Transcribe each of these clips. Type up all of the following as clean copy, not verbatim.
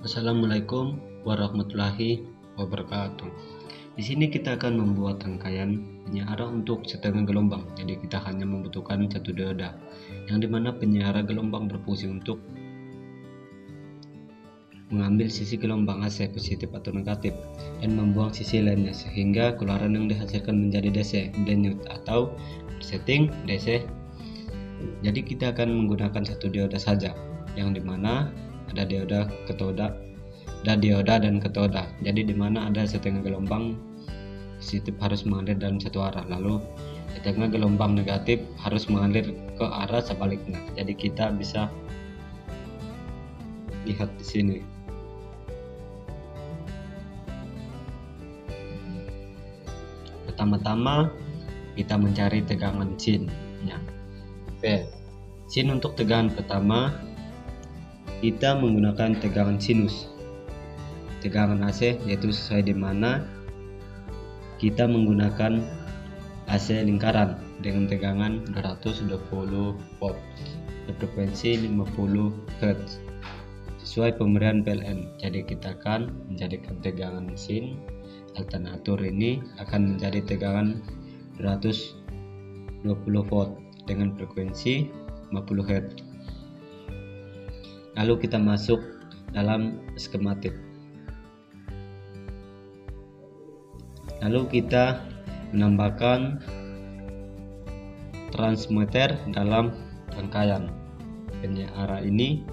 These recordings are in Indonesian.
Assalamualaikum warahmatullahi wabarakatuh. Di sini kita akan membuat rangkaian penyiaran untuk setengah gelombang. Jadi kita hanya membutuhkan satu dioda, yang dimana penyiaran gelombang berfungsi untuk mengambil sisi gelombang AC positif atau negatif dan membuang sisi lainnya, sehingga keluaran yang dihasilkan menjadi DC, denyut atau setting DC. Jadi kita akan menggunakan satu dioda saja, yang dimana ada dioda dan katoda. Jadi dimana ada setengah gelombang positif harus mengalir dalam satu arah, lalu setengah gelombang negatif harus mengalir ke arah sebaliknya. Jadi kita bisa lihat di sini. Pertama-tama kita mencari tegangan sin. Sin untuk tegangan pertama kita menggunakan tegangan sinus. Tegangan AC yaitu sesuai di mana kita menggunakan AC lingkaran dengan tegangan 220 volt frekuensi 50 Hz sesuai pemberian PLN. Jadi kita akan menjadikan tegangan sin alternator ini akan menjadi tegangan 220 volt dengan frekuensi 50 Hz. Lalu kita masuk dalam skematik. Lalu kita menambahkan transmitter dalam rangkaian penyiaran ini.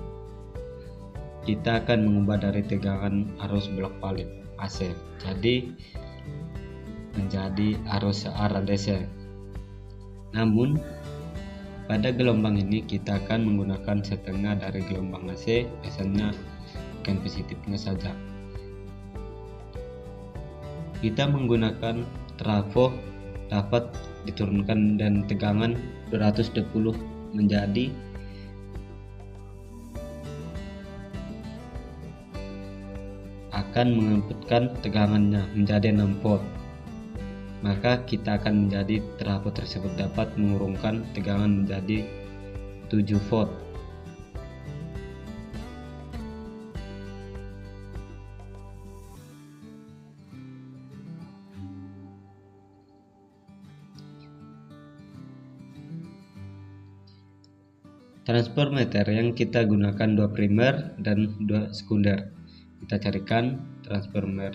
Kita akan mengubah dari tegangan arus bolak balik AC jadi menjadi arus searah DC. Namun pada gelombang ini kita akan menggunakan setengah dari gelombang AC, biasanya bukan positifnya saja. Kita menggunakan trafo dapat diturunkan dan tegangan 220 menjadi akan menginputkan tegangannya menjadi 6 volt. Maka kita akan menjadi trafo tersebut dapat mengurungkan tegangan menjadi 7 volt. Transformator yang kita gunakan 2 primer dan 2 sekunder. Kita carikan transformer.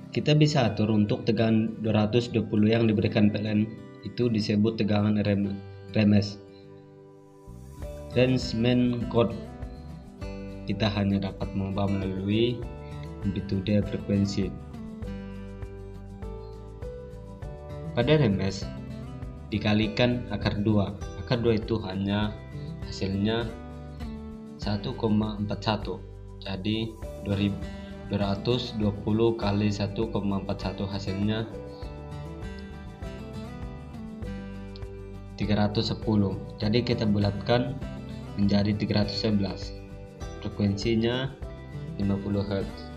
Kita bisa atur untuk tegangan 220 yang diberikan PLN itu disebut tegangan RMS. Rangeman code kita hanya dapat mengubah melalui amplitude frekuensi. Pada RMS dikalikan akar 2. Akar 2 itu hanya hasilnya 1,41. Jadi 220 kali 1,41 hasilnya 310. Jadi kita bulatkan menjadi 311. Frekuensinya 50 Hz.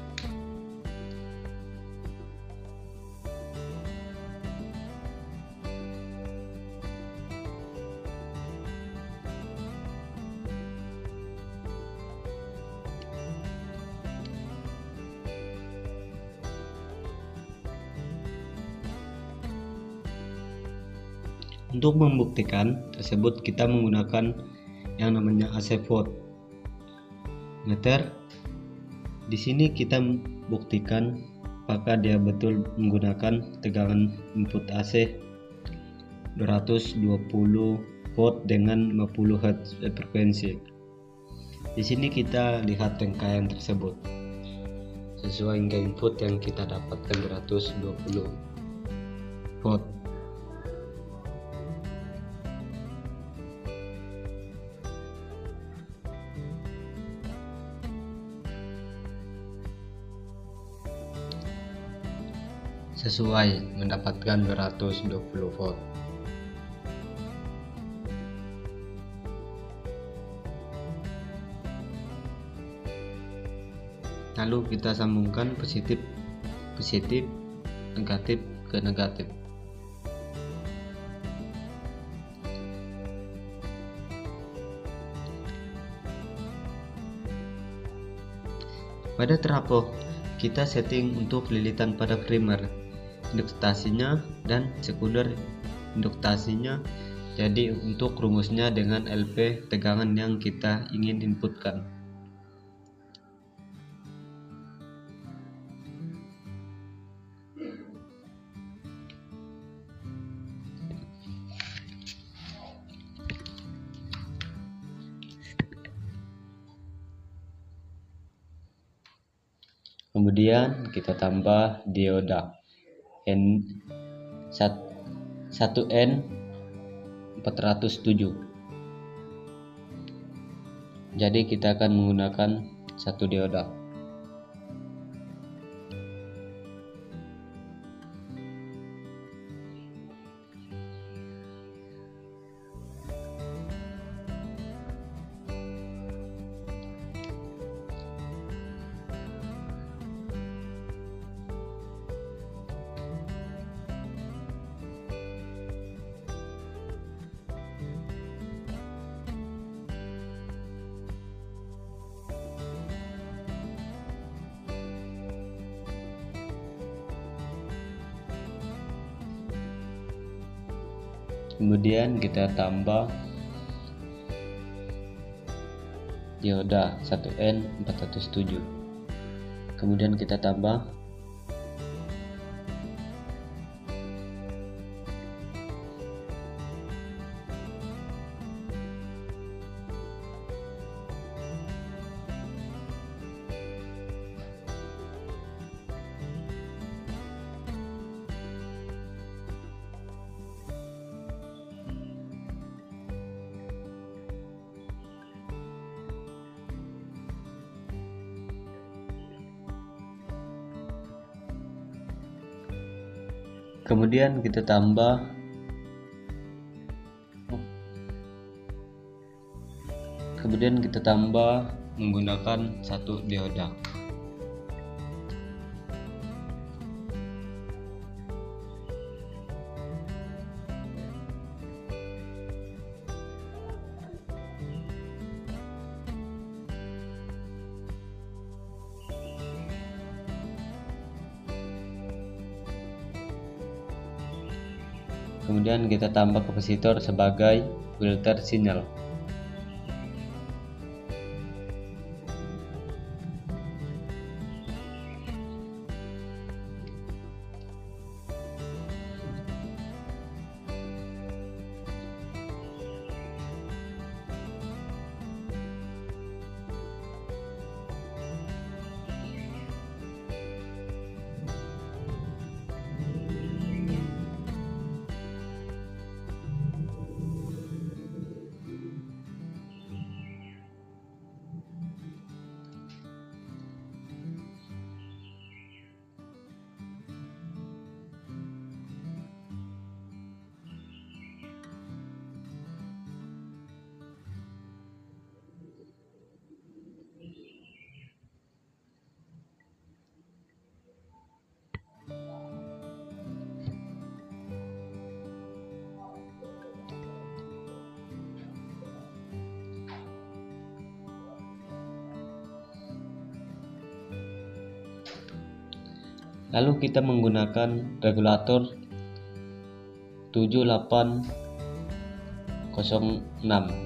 Untuk membuktikan tersebut kita menggunakan yang namanya AC volt meter. Di sini kita buktikan apakah dia betul menggunakan tegangan input AC 220 volt dengan 50 Hz frekuensi. Di sini kita lihat rangkaian tersebut sesuai dengan input yang kita dapatkan 220 volt. Sesuai mendapatkan 220 volt. lalu kita sambungkan positif negatif ke negatif. Pada terapung kita setting untuk lilitan pada primer, induktasinya dan sekunder induktasinya. Jadi untuk rumusnya dengan LP tegangan yang kita ingin inputkan. Kemudian kita tambah dioda N407. Jadi kita akan menggunakan satu dioda. Kemudian kita tambah dioda 1N407. Kemudian kita tambah menggunakan satu dioda. Kemudian kita tambah kapasitor sebagai filter sinyal. Lalu kita menggunakan regulator 7806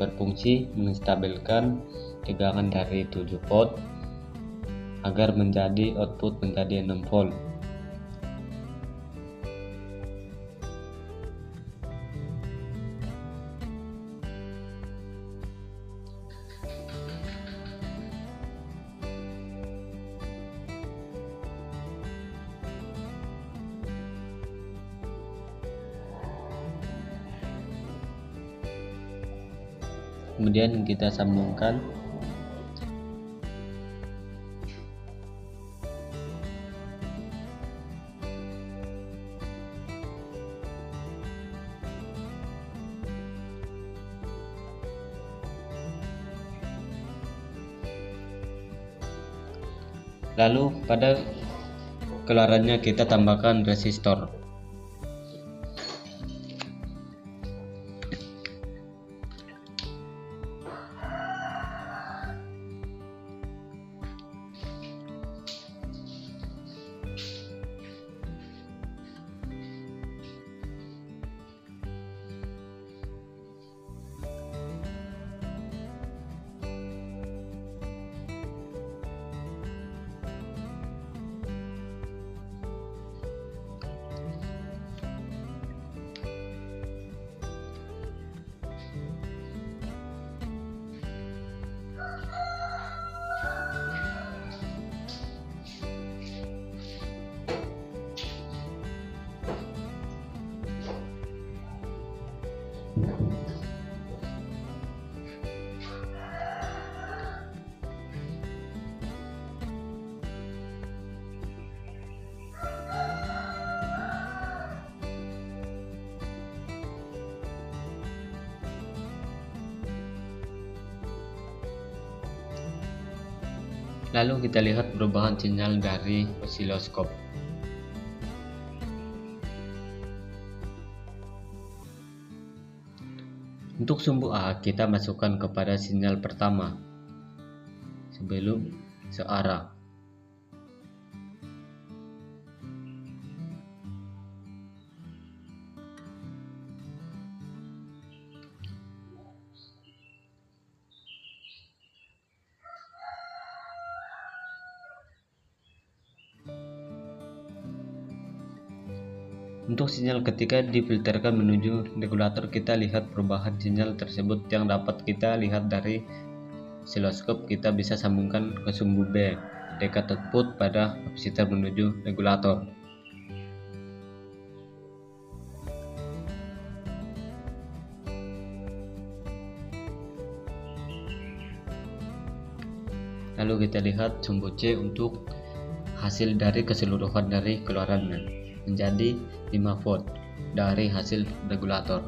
berfungsi menstabilkan tegangan dari 7 volt agar menjadi output menjadi 6 volt. Kemudian kita sambungkan Lalu pada keluarannya kita tambahkan resistor. Lalu kita lihat perubahan sinyal dari osiloskop. Untuk sumbu A kita masukkan kepada sinyal pertama sebelum searah. Untuk sinyal ketika difilterkan menuju regulator, kita lihat perubahan sinyal tersebut yang dapat kita lihat dari osiloskop. Kita bisa sambungkan ke sumbu B dekat output pada kapasitor menuju regulator. Lalu kita lihat sumbu C untuk hasil dari keseluruhan dari keluarannya menjadi 5 volt dari hasil regulator.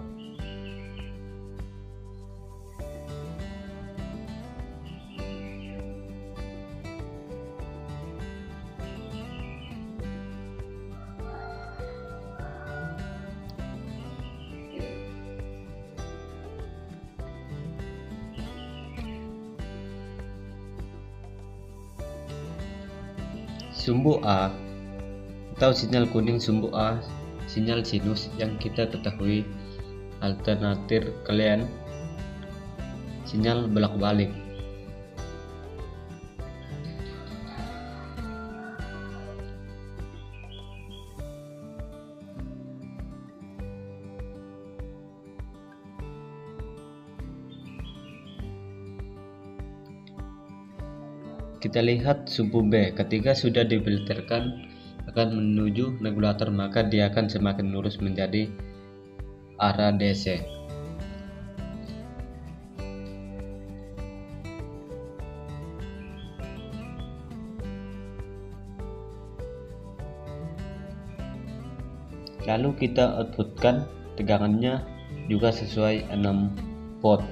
Sumbu A atau sinyal kuning sumbu A, sinyal sinus yang kita ketahui alternatif kalian, sinyal bolak-balik. Kita lihat sumbu B, ketika sudah difilterkan akan menuju regulator, maka dia akan semakin lurus menjadi arah DC. Lalu kita outputkan tegangannya juga sesuai 6 volt.